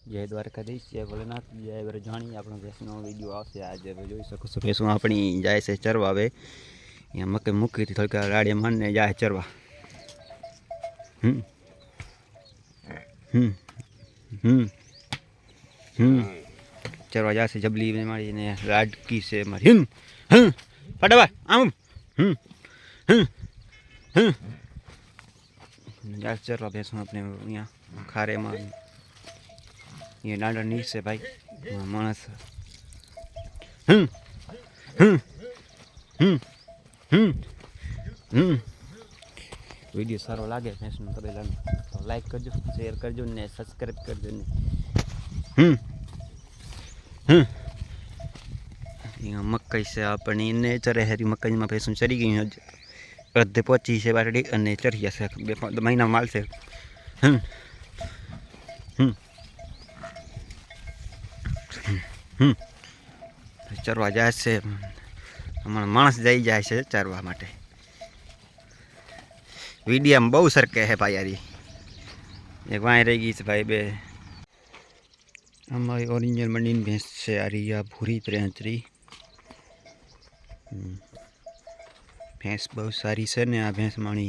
जय द्वारकाधीश जय भोलेनाथ जय ब्रजाणी આપણો ભેંસનો વિડીયો આવશે આજે હવે જોઈ શકો છો ભેંસો આપણી જાય છે ચરવા હવે અહીંયા મકે મૂકી હતી થોડીક રાડે માનને જાય ચરવા હમ હમ હમ હમ ચરવા જશે જબલી મારીને લાડકી છે મારી હમ હમ ફટાફટ આમ હમ હમ હમ જાય ચરવા ભેંસો આપણે અહીંયા ખારેમાં ये डांडा नीच से भाई मानस वीडियो सारो लागे भैंसनो तबेला तो लाइक करजो शेर करजो ने सब्सक्राइब करजो ने मकई से अपनी ने चरे हरी मकई में भैंसों चरी गई अर्धे पहुंची से बारडी अने चढ़ी जैसे महीना माल से चरवा जाए से हमारा मानस जाई जाए से चरवा माटे वीडियो में बहु सरके है भाई यारी एक वहाँ रह गई भाई बे हमारी ओरिजिनल मंडी भैंस से आ रही है भूरी प्रेंचरी भैंस बहुत सारी से ने आ भैंस मानी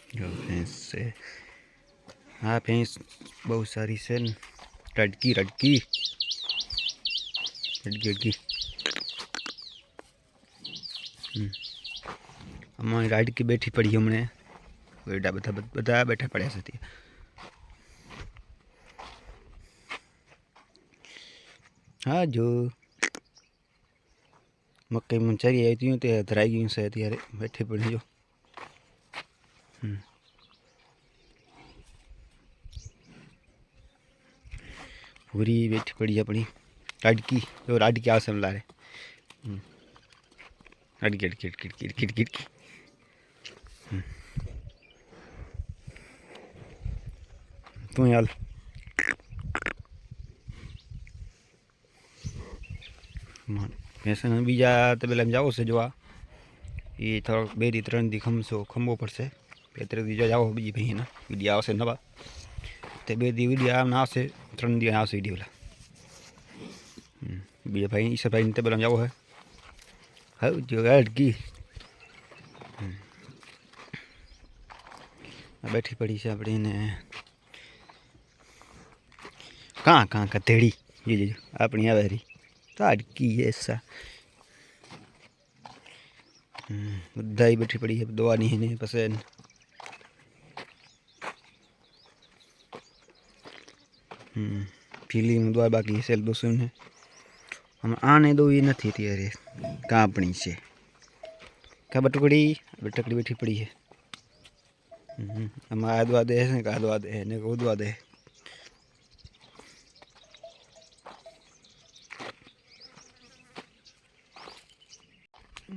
जो भैंस से हाँ भैंस बहुत सारी से रड़की रड़की रड़की रड़की हमारी रड़की बैठी पड़ी हमने बेटा बता बता बैठा पड़े से हाँ जो मकई में चरी आई थी तो धराई गई से अत्यारे बैठे पड़ी जो पूरी बैठी पड़ी अपनी राडकी जो राडकी आसम ला रहे राडकी अड़की अड़की अड़की अड़की अड़की अड़की तू यार भैंसा बीजा तबेला में जाओ से जो आ ये थोड़ा बेरी त्रण दी खमसो खंबो पड़से पेतरे दी जाओ बीजी भाई ना वीडियो आवशे नवा ते बे दी वीडियो आम आवशे त्रण दी आवशे वीडियो वाला बीजा भाई ईसा भाई तबेला में जाओ है हाँ जो अड़की बैठी पड़ी से अपनी ने कहाँ कहाँ का तेड़ी जी अपनी आवे रही तो अड़की ऐसा बुद्धा ही बैठी पड़ी है दवा नहीं है पसंद पीली में दवा बाकी सेल दोस्तों ने हम आने दो ये नहीं थी अरे कहाँ अपनी से क्या बटकड़ी बटकड़ी बैठी पड़ी है हम आ दवा दे है का दवा दे है ने को दवा दे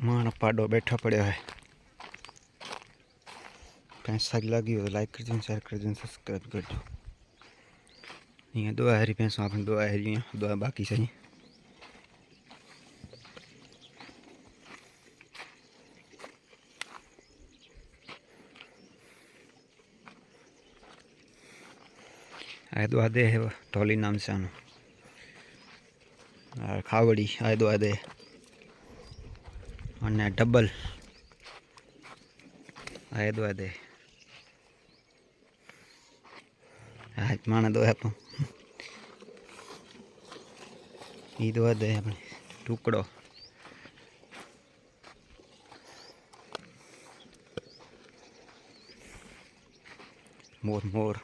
मानो पाडो बैठा पड़ा है भैंस सारी लगी हो तो लाइक कर दो शेयर कर दो सब्सक्राइब कर दो ये दो हरी भैंस अपनी दो हरी दो बाकी सही आए दो आधे है टोली नाम से आनो और खावड़ी आए दो आधे और डबल आए दो आधे आज माना दो है अपन ये दो आधे अपने टुकड़ो मोर मोर